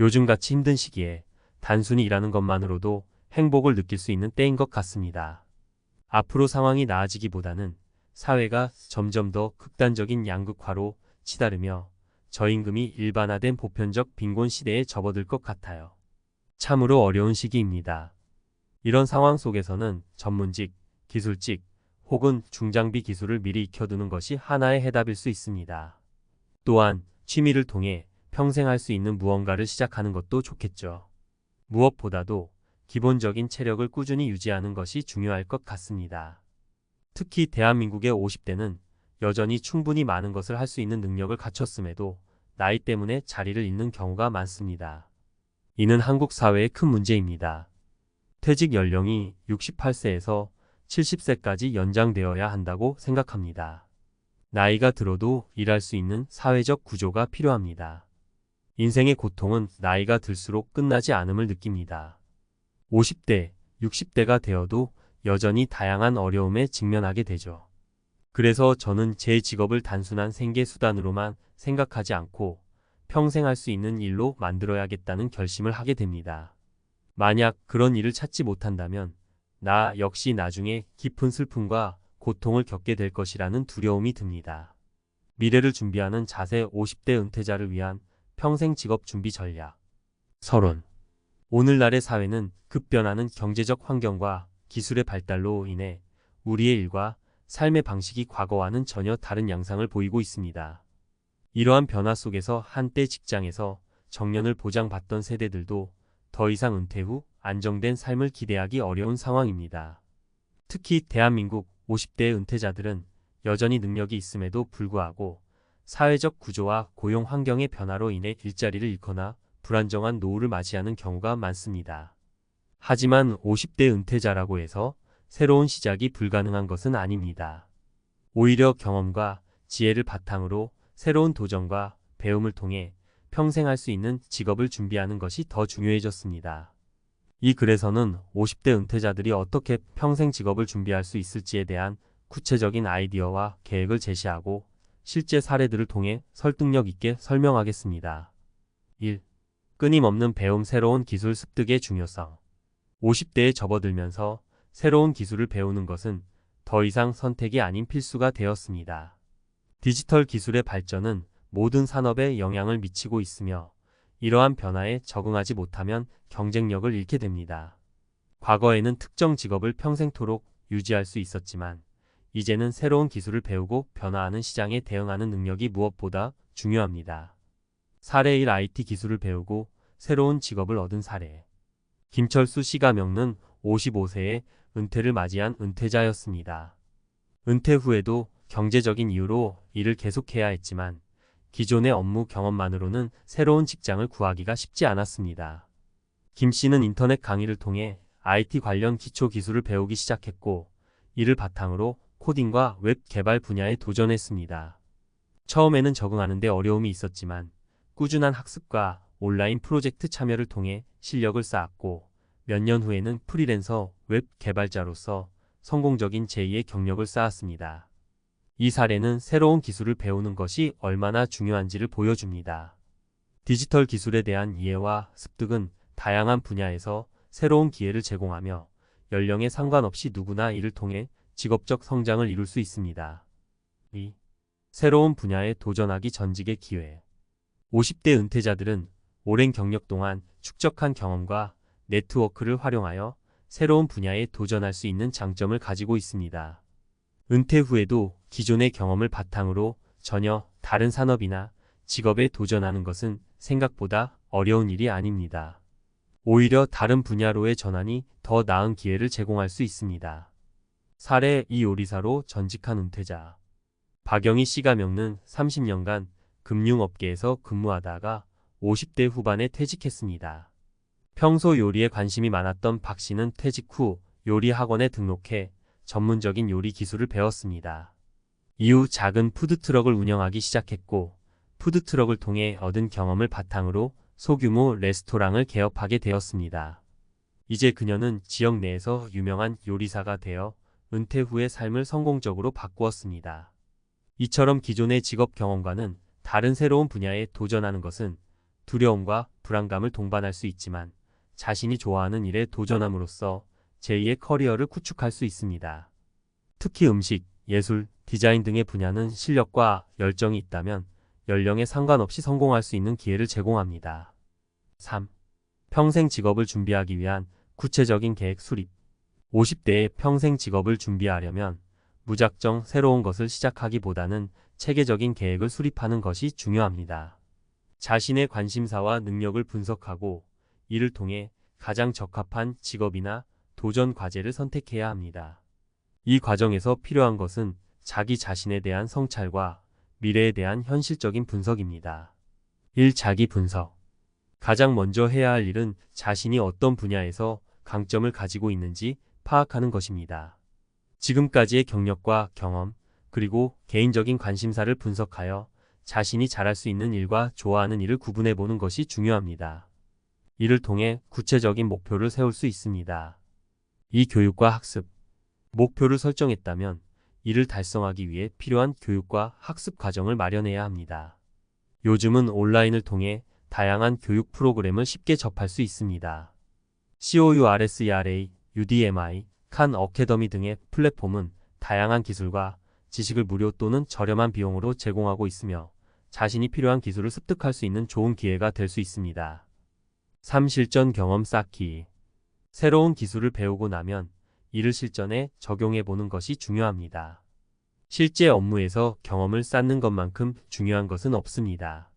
요즘같이 힘든 시기에 단순히 일하는 것만으로도 행복을 느낄 수 있는 때인 것 같습니다. 앞으로 상황이 나아지기보다는 사회가 점점 더 극단적인 양극화로 치달으며 저임금이 일반화된 보편적 빈곤 시대에 접어들 것 같아요. 참으로 어려운 시기입니다. 이런 상황 속에서는 전문직, 기술직 혹은 중장비 기술을 미리 익혀두는 것이 하나의 해답일 수 있습니다. 또한 취미를 통해 평생 할 수 있는 무언가를 시작하는 것도 좋겠죠. 무엇보다도 기본적인 체력을 꾸준히 유지하는 것이 중요할 것 같습니다. 특히 대한민국의 50대는 여전히 충분히 많은 것을 할 수 있는 능력을 갖췄음에도 나이 때문에 자리를 잃는 경우가 많습니다. 이는 한국 사회의 큰 문제입니다. 퇴직 연령이 68세에서 70세까지 연장되어야 한다고 생각합니다. 나이가 들어도 일할 수 있는 사회적 구조가 필요합니다. 인생의 고통은 나이가 들수록 끝나지 않음을 느낍니다. 50대, 60대가 되어도 여전히 다양한 어려움에 직면하게 되죠. 그래서 저는 제 직업을 단순한 생계 수단으로만 생각하지 않고 평생 할 수 있는 일로 만들어야겠다는 결심을 하게 됩니다. 만약 그런 일을 찾지 못한다면 나 역시 나중에 깊은 슬픔과 고통을 겪게 될 것이라는 두려움이 듭니다. 미래를 준비하는 자세 50대 은퇴자를 위한 평생 직업 준비 전략. 서론. 오늘날의 사회는 급변하는 경제적 환경과 기술의 발달로 인해 우리의 일과 삶의 방식이 과거와는 전혀 다른 양상을 보이고 있습니다. 이러한 변화 속에서 한때 직장에서 정년을 보장받던 세대들도 더 이상 은퇴 후 안정된 삶을 기대하기 어려운 상황입니다. 특히 대한민국 50대 은퇴자들은 여전히 능력이 있음에도 불구하고 사회적 구조와 고용 환경의 변화로 인해 일자리를 잃거나 불안정한 노후를 맞이하는 경우가 많습니다. 하지만 50대 은퇴자라고 해서 새로운 시작이 불가능한 것은 아닙니다. 오히려 경험과 지혜를 바탕으로 새로운 도전과 배움을 통해 평생 할 수 있는 직업을 준비하는 것이 더 중요해졌습니다. 이 글에서는 50대 은퇴자들이 어떻게 평생 직업을 준비할 수 있을지에 대한 구체적인 아이디어와 계획을 제시하고 실제 사례들을 통해 설득력 있게 설명하겠습니다. 1. 끊임없는 배움. 새로운 기술 습득의 중요성. 50대에 접어들면서 새로운 기술을 배우는 것은 더 이상 선택이 아닌 필수가 되었습니다. 디지털 기술의 발전은 모든 산업에 영향을 미치고 있으며 이러한 변화에 적응하지 못하면 경쟁력을 잃게 됩니다. 과거에는 특정 직업을 평생토록 유지할 수 있었지만 이제는 새로운 기술을 배우고 변화하는 시장에 대응하는 능력이 무엇보다 중요합니다. 사례 1. IT 기술을 배우고 새로운 직업을 얻은 사례. 김철수 씨가 겪는 55세에 은퇴를 맞이한 은퇴자였습니다. 은퇴 후에도 경제적인 이유로 일을 계속해야 했지만 기존의 업무 경험만으로는 새로운 직장을 구하기가 쉽지 않았습니다. 김 씨는 인터넷 강의를 통해 IT 관련 기초 기술을 배우기 시작했고 이를 바탕으로 코딩과 웹 개발 분야에 도전했습니다. 처음에는 적응하는 데 어려움이 있었지만 꾸준한 학습과 온라인 프로젝트 참여를 통해 실력을 쌓았고 몇 년 후에는 프리랜서 웹 개발자로서 성공적인 제2의 경력을 쌓았습니다. 이 사례는 새로운 기술을 배우는 것이 얼마나 중요한지를 보여줍니다. 디지털 기술에 대한 이해와 습득은 다양한 분야에서 새로운 기회를 제공하며 연령에 상관없이 누구나 이를 통해 직업적 성장을 이룰 수 있습니다. 2. 새로운 분야에 도전하기 전직의 기회. 50대 은퇴자들은 오랜 경력 동안 축적한 경험과 네트워크를 활용하여 새로운 분야에 도전할 수 있는 장점을 가지고 있습니다. 은퇴 후에도 기존의 경험을 바탕으로 전혀 다른 산업이나 직업에 도전하는 것은 생각보다 어려운 일이 아닙니다. 오히려 다른 분야로의 전환이 더 나은 기회를 제공할 수 있습니다. 사례 2. 요리사로 전직한 은퇴자. 박영희 씨가 겪는 30년간 금융업계에서 근무하다가 50대 후반에 퇴직했습니다. 평소 요리에 관심이 많았던 박 씨는 퇴직 후 요리 학원에 등록해 전문적인 요리 기술을 배웠습니다. 이후 작은 푸드트럭을 운영하기 시작했고 푸드트럭을 통해 얻은 경험을 바탕으로 소규모 레스토랑을 개업하게 되었습니다. 이제 그녀는 지역 내에서 유명한 요리사가 되어 은퇴 후의 삶을 성공적으로 바꾸었습니다. 이처럼 기존의 직업 경험과는 다른 새로운 분야에 도전하는 것은 두려움과 불안감을 동반할 수 있지만 자신이 좋아하는 일에 도전함으로써 제2의 커리어를 구축할 수 있습니다. 특히 음식, 예술, 디자인 등의 분야는 실력과 열정이 있다면 연령에 상관없이 성공할 수 있는 기회를 제공합니다. 3. 평생 직업을 준비하기 위한 구체적인 계획 수립. 50대에 평생 직업을 준비하려면 무작정 새로운 것을 시작하기보다는 체계적인 계획을 수립하는 것이 중요합니다. 자신의 관심사와 능력을 분석하고 이를 통해 가장 적합한 직업이나 도전 과제를 선택해야 합니다. 이 과정에서 필요한 것은 자기 자신에 대한 성찰과 미래에 대한 현실적인 분석입니다. 1. 자기 분석. 가장 먼저 해야 할 일은 자신이 어떤 분야에서 강점을 가지고 있는지 파악하는 것입니다. 지금까지의 경력과 경험, 그리고 개인적인 관심사를 분석하여 자신이 잘할 수 있는 일과 좋아하는 일을 구분해 보는 것이 중요합니다. 이를 통해 구체적인 목표를 세울 수 있습니다. 2. 교육과 학습. 목표를 설정했다면 이를 달성하기 위해 필요한 교육과 학습 과정을 마련해야 합니다. 요즘은 온라인을 통해 다양한 교육 프로그램을 쉽게 접할 수 있습니다. COURSERA, UDMI, 칸 어캐더미 등의 플랫폼은 다양한 기술과 지식을 무료 또는 저렴한 비용으로 제공하고 있으며 자신이 필요한 기술을 습득할 수 있는 좋은 기회가 될 수 있습니다. 3. 실전 경험 쌓기. 새로운 기술을 배우고 나면 이를 실전에 적용해 보는 것이 중요합니다. 실제 업무에서 경험을 쌓는 것만큼 중요한 것은 없습니다.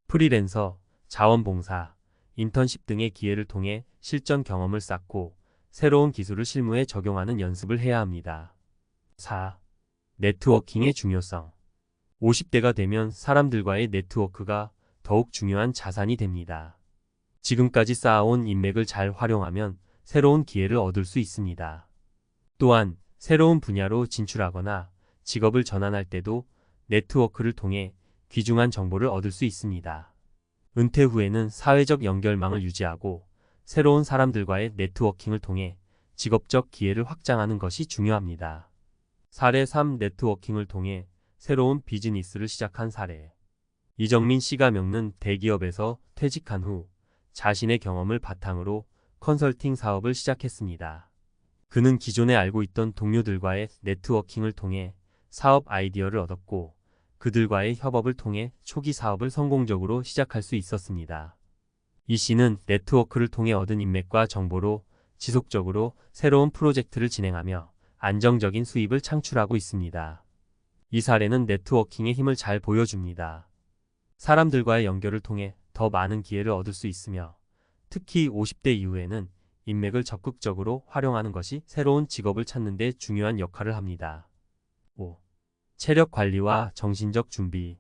프리랜서, 자원봉사, 인턴십 등의 기회를 통해 실전 경험을 쌓고 새로운 기술을 실무에 적용하는 연습을 해야 합니다. 4. 네트워킹의 중요성. 50대가 되면 사람들과의 네트워크가 더욱 중요한 자산이 됩니다. 지금까지 쌓아온 인맥을 잘 활용하면 새로운 기회를 얻을 수 있습니다. 또한 새로운 분야로 진출하거나 직업을 전환할 때도 네트워크를 통해 귀중한 정보를 얻을 수 있습니다. 은퇴 후에는 사회적 연결망을 유지하고 새로운 사람들과의 네트워킹을 통해 직업적 기회를 확장하는 것이 중요합니다. 사례 3. 네트워킹을 통해 새로운 비즈니스를 시작한 사례. 이정민 씨가 겪는 대기업에서 퇴직한 후 자신의 경험을 바탕으로 컨설팅 사업을 시작했습니다. 그는 기존에 알고 있던 동료들과의 네트워킹을 통해 사업 아이디어를 얻었고 그들과의 협업을 통해 초기 사업을 성공적으로 시작할 수 있었습니다. 이 씨는 네트워크를 통해 얻은 인맥과 정보로 지속적으로 새로운 프로젝트를 진행하며 안정적인 수입을 창출하고 있습니다. 이 사례는 네트워킹의 힘을 잘 보여줍니다. 사람들과의 연결을 통해 더 많은 기회를 얻을 수 있으며 특히 50대 이후에는 인맥을 적극적으로 활용하는 것이 새로운 직업을 찾는 데 중요한 역할을 합니다. 5. 체력 관리와 정신적 준비.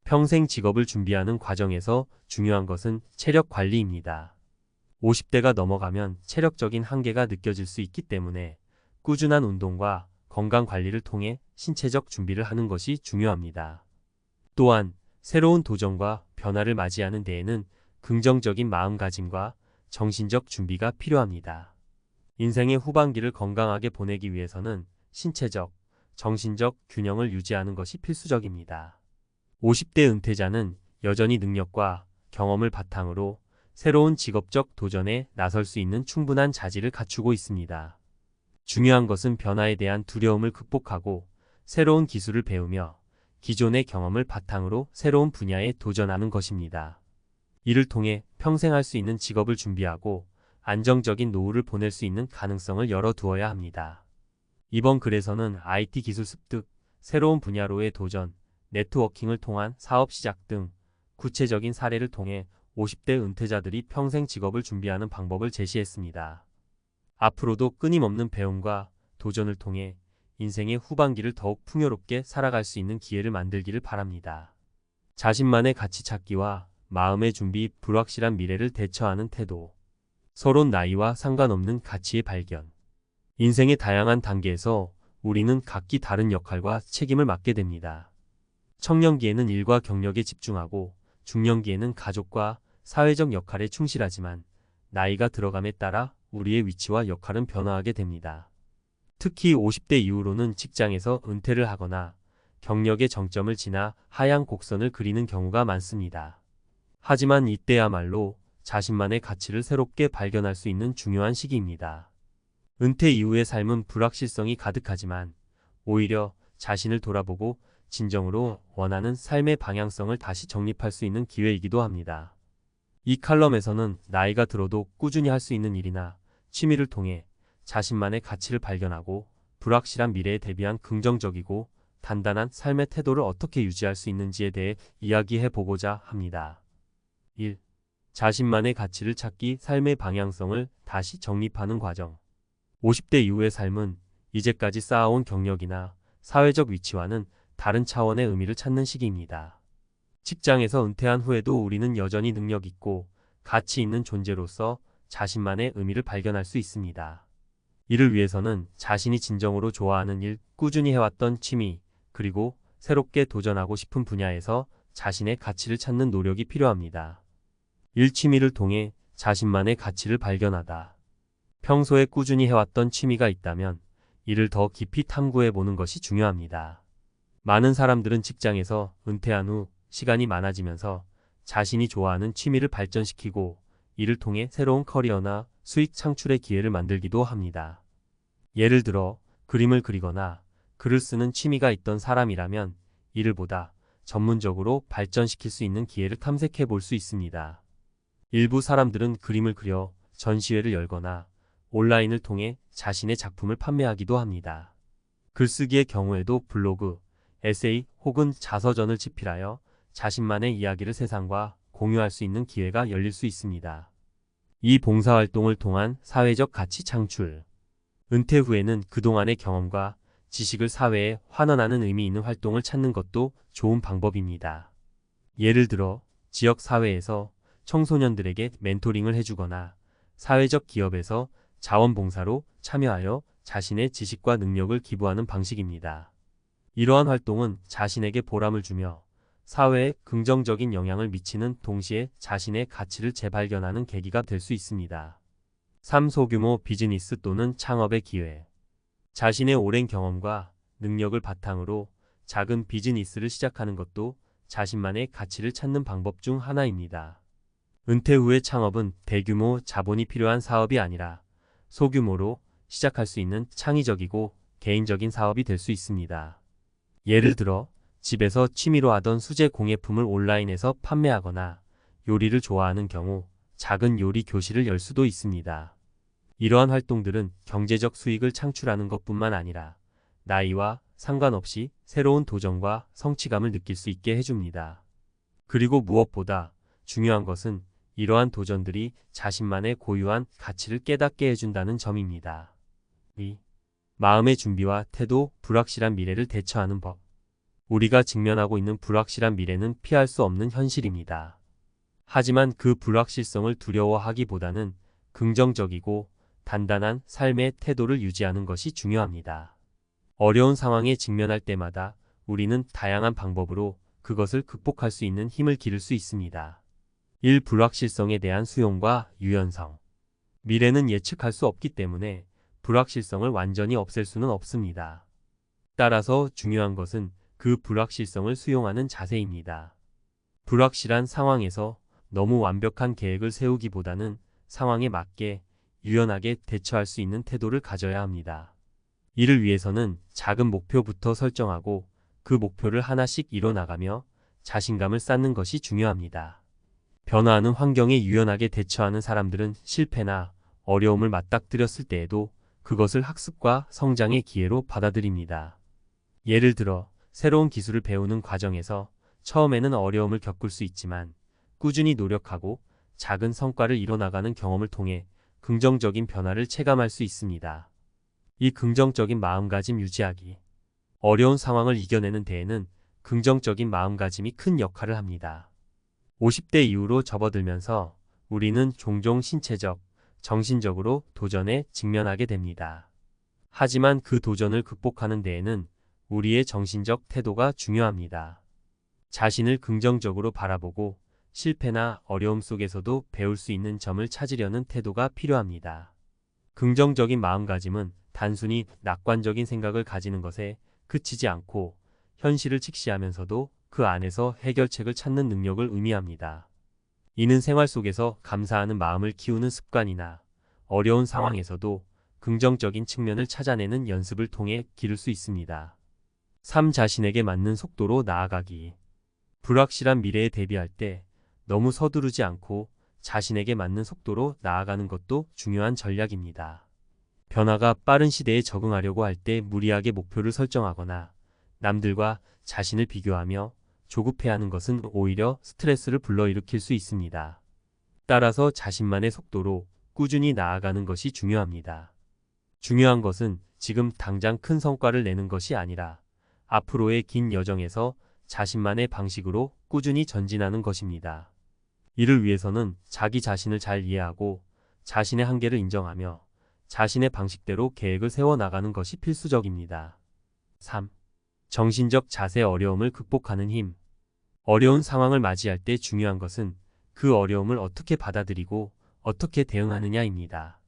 평생 직업을 준비하는 과정에서 중요한 것은 체력 관리입니다. 50대가 넘어가면 체력적인 한계가 느껴질 수 있기 때문에 꾸준한 운동과 건강 관리를 통해 신체적 준비를 하는 것이 중요합니다. 또한 새로운 도전과 변화를 맞이하는 데에는 긍정적인 마음가짐과 정신적 준비가 필요합니다. 인생의 후반기를 건강하게 보내기 위해서는 신체적, 정신적 균형을 유지하는 것이 필수적입니다. 50대 은퇴자는 여전히 능력과 경험을 바탕으로 새로운 직업적 도전에 나설 수 있는 충분한 자질을 갖추고 있습니다. 중요한 것은 변화에 대한 두려움을 극복하고 새로운 기술을 배우며 기존의 경험을 바탕으로 새로운 분야에 도전하는 것입니다. 이를 통해 평생 할 수 있는 직업을 준비하고 안정적인 노후를 보낼 수 있는 가능성을 열어두어야 합니다. 이번 글에서는 IT 기술 습득, 새로운 분야로의 도전, 네트워킹을 통한 사업 시작 등 구체적인 사례를 통해 50대 은퇴자들이 평생 직업을 준비하는 방법을 제시했습니다. 앞으로도 끊임없는 배움과 도전을 통해 인생의 후반기를 더욱 풍요롭게 살아갈 수 있는 기회를 만들기를 바랍니다. 자신만의 가치 찾기와 마음의 준비, 불확실한 미래를 대처하는 태도, 서로 나이와 상관없는 가치의 발견. 인생의 다양한 단계에서 우리는 각기 다른 역할과 책임을 맡게 됩니다. 청년기에는 일과 경력에 집중하고 중년기에는 가족과 사회적 역할에 충실하지만 나이가 들어감에 따라 우리의 위치와 역할은 변화하게 됩니다. 특히 50대 이후로는 직장에서 은퇴를 하거나 경력의 정점을 지나 하향 곡선을 그리는 경우가 많습니다. 하지만 이때야말로 자신만의 가치를 새롭게 발견할 수 있는 중요한 시기입니다. 은퇴 이후의 삶은 불확실성이 가득하지만 오히려 자신을 돌아보고 진정으로 원하는 삶의 방향성을 다시 정립할 수 있는 기회이기도 합니다. 이 칼럼에서는 나이가 들어도 꾸준히 할 수 있는 일이나 취미를 통해 자신만의 가치를 발견하고 불확실한 미래에 대비한 긍정적이고 단단한 삶의 태도를 어떻게 유지할 수 있는지에 대해 이야기해 보고자 합니다. 1. 자신만의 가치를 찾기 삶의 방향성을 다시 정립하는 과정. 50대 이후의 삶은 이제까지 쌓아온 경력이나 사회적 위치와는 다른 차원의 의미를 찾는 시기입니다. 직장에서 은퇴한 후에도 우리는 여전히 능력 있고 가치 있는 존재로서 자신만의 의미를 발견할 수 있습니다. 이를 위해서는 자신이 진정으로 좋아하는 일, 꾸준히 해왔던 취미, 그리고 새롭게 도전하고 싶은 분야에서 자신의 가치를 찾는 노력이 필요합니다. 일 취미를 통해 자신만의 가치를 발견하다. 평소에 꾸준히 해왔던 취미가 있다면 이를 더 깊이 탐구해 보는 것이 중요합니다. 많은 사람들은 직장에서 은퇴한 후 시간이 많아지면서 자신이 좋아하는 취미를 발전시키고 이를 통해 새로운 커리어나 수익 창출의 기회를 만들기도 합니다. 예를 들어 그림을 그리거나 글을 쓰는 취미가 있던 사람이라면 이를 보다 전문적으로 발전시킬 수 있는 기회를 탐색해 볼 수 있습니다. 일부 사람들은 그림을 그려 전시회를 열거나 온라인을 통해 자신의 작품을 판매하기도 합니다. 글쓰기의 경우에도 블로그, 에세이 혹은 자서전을 집필하여 자신만의 이야기를 세상과 공유할 수 있는 기회가 열릴 수 있습니다. 이 봉사활동을 통한 사회적 가치 창출. 은퇴 후에는 그동안의 경험과 지식을 사회에 환원하는 의미 있는 활동을 찾는 것도 좋은 방법입니다. 예를 들어 지역 사회에서 청소년들에게 멘토링을 해주거나 사회적 기업에서 자원봉사로 참여하여 자신의 지식과 능력을 기부하는 방식입니다. 이러한 활동은 자신에게 보람을 주며 사회에 긍정적인 영향을 미치는 동시에 자신의 가치를 재발견하는 계기가 될 수 있습니다. 3. 소규모 비즈니스 또는 창업의 기회. 자신의 오랜 경험과 능력을 바탕으로 작은 비즈니스를 시작하는 것도 자신만의 가치를 찾는 방법 중 하나입니다. 은퇴 후의 창업은 대규모 자본이 필요한 사업이 아니라 소규모로 시작할 수 있는 창의적이고 개인적인 사업이 될 수 있습니다. 예를 들어 집에서 취미로 하던 수제 공예품을 온라인에서 판매하거나 요리를 좋아하는 경우 작은 요리 교실을 열 수도 있습니다. 이러한 활동들은 경제적 수익을 창출하는 것뿐만 아니라 나이와 상관없이 새로운 도전과 성취감을 느낄 수 있게 해줍니다. 그리고 무엇보다 중요한 것은 이러한 도전들이 자신만의 고유한 가치를 깨닫게 해준다는 점입니다. 2. 마음의 준비와 태도, 불확실한 미래를 대처하는 법. 우리가 직면하고 있는 불확실한 미래는 피할 수 없는 현실입니다. 하지만 그 불확실성을 두려워하기보다는 긍정적이고 단단한 삶의 태도를 유지하는 것이 중요합니다. 어려운 상황에 직면할 때마다 우리는 다양한 방법으로 그것을 극복할 수 있는 힘을 기를 수 있습니다. 1. 불확실성에 대한 수용과 유연성. 미래는 예측할 수 없기 때문에 불확실성을 완전히 없앨 수는 없습니다. 따라서 중요한 것은 그 불확실성을 수용하는 자세입니다. 불확실한 상황에서 너무 완벽한 계획을 세우기보다는 상황에 맞게 유연하게 대처할 수 있는 태도를 가져야 합니다. 이를 위해서는 작은 목표부터 설정하고 그 목표를 하나씩 이뤄나가며 자신감을 쌓는 것이 중요합니다. 변화하는 환경에 유연하게 대처하는 사람들은 실패나 어려움을 맞닥뜨렸을 때에도 그것을 학습과 성장의 기회로 받아들입니다. 예를 들어 새로운 기술을 배우는 과정에서 처음에는 어려움을 겪을 수 있지만 꾸준히 노력하고 작은 성과를 이뤄나가는 경험을 통해 긍정적인 변화를 체감할 수 있습니다. 이 긍정적인 마음가짐 유지하기. 어려운 상황을 이겨내는 데에는 긍정적인 마음가짐이 큰 역할을 합니다. 50대 이후로 접어들면서 우리는 종종 신체적, 정신적으로 도전에 직면하게 됩니다. 하지만 그 도전을 극복하는 데에는 우리의 정신적 태도가 중요합니다. 자신을 긍정적으로 바라보고 실패나 어려움 속에서도 배울 수 있는 점을 찾으려는 태도가 필요합니다. 긍정적인 마음가짐은 단순히 낙관적인 생각을 가지는 것에 그치지 않고 현실을 직시하면서도 그 안에서 해결책을 찾는 능력을 의미합니다. 이는 생활 속에서 감사하는 마음을 키우는 습관이나 어려운 상황에서도 긍정적인 측면을 찾아내는 연습을 통해 기를 수 있습니다. 3. 자신에게 맞는 속도로 나아가기. 불확실한 미래에 대비할 때 너무 서두르지 않고 자신에게 맞는 속도로 나아가는 것도 중요한 전략입니다. 변화가 빠른 시대에 적응하려고 할 때 무리하게 목표를 설정하거나 남들과 자신을 비교하며 조급해하는 것은 오히려 스트레스를 불러일으킬 수 있습니다. 따라서 자신만의 속도로 꾸준히 나아가는 것이 중요합니다. 중요한 것은 지금 당장 큰 성과를 내는 것이 아니라 앞으로의 긴 여정에서 자신만의 방식으로 꾸준히 전진하는 것입니다. 이를 위해서는 자기 자신을 잘 이해하고 자신의 한계를 인정하며 자신의 방식대로 계획을 세워나가는 것이 필수적입니다. 3. 정신적 자세. 어려움을 극복하는 힘. 어려운 상황을 맞이할 때 중요한 것은 그 어려움을 어떻게 받아들이고 어떻게 대응하느냐입니다.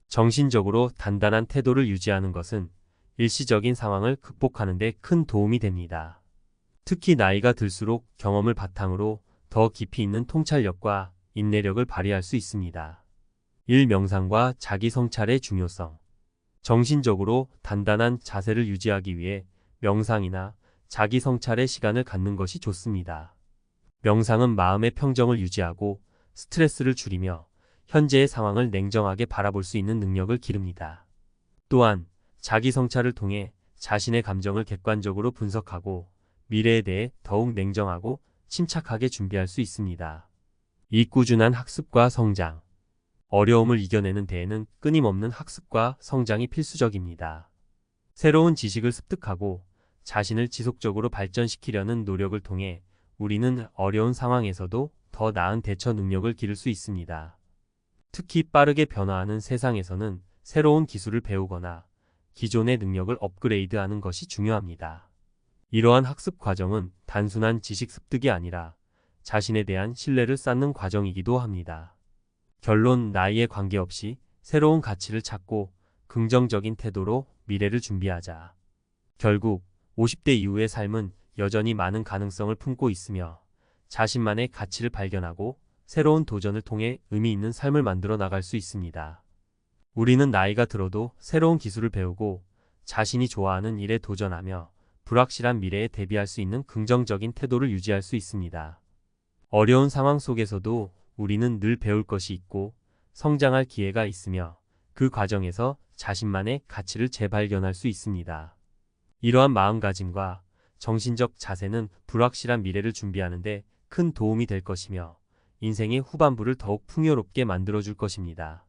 정신적으로 단단한 태도를 유지하는 것은 일시적인 상황을 극복하는 데 큰 도움이 됩니다. 특히 나이가 들수록 경험을 바탕으로 더 깊이 있는 통찰력과 인내력을 발휘할 수 있습니다. 1. 명상과 자기 성찰의 중요성. 정신적으로 단단한 자세를 유지하기 위해 명상이나 자기 성찰의 시간을 갖는 것이 좋습니다. 명상은 마음의 평정을 유지하고 스트레스를 줄이며 현재의 상황을 냉정하게 바라볼 수 있는 능력을 기릅니다. 또한 자기 성찰을 통해 자신의 감정을 객관적으로 분석하고 미래에 대해 더욱 냉정하고 침착하게 준비할 수 있습니다. 이 꾸준한 학습과 성장. 어려움을 이겨내는 데에는 끊임없는 학습과 성장이 필수적입니다. 새로운 지식을 습득하고 자신을 지속적으로 발전시키려는 노력을 통해 우리는 어려운 상황에서도 더 나은 대처 능력을 기를 수 있습니다. 특히 빠르게 변화하는 세상에서는 새로운 기술을 배우거나 기존의 능력을 업그레이드하는 것이 중요합니다. 이러한 학습 과정은 단순한 지식 습득이 아니라 자신에 대한 신뢰를 쌓는 과정이기도 합니다. 결론. 나이에 관계없이 새로운 가치를 찾고 긍정적인 태도로 미래를 준비하자. 결국 50대 이후의 삶은 여전히 많은 가능성을 품고 있으며 자신만의 가치를 발견하고 새로운 도전을 통해 의미 있는 삶을 만들어 나갈 수 있습니다. 우리는 나이가 들어도 새로운 기술을 배우고 자신이 좋아하는 일에 도전하며 불확실한 미래에 대비할 수 있는 긍정적인 태도를 유지할 수 있습니다. 어려운 상황 속에서도 우리는 늘 배울 것이 있고 성장할 기회가 있으며 그 과정에서 자신만의 가치를 재발견할 수 있습니다. 이러한 마음가짐과 정신적 자세는 불확실한 미래를 준비하는 데 큰 도움이 될 것이며 인생의 후반부를 더욱 풍요롭게 만들어줄 것입니다.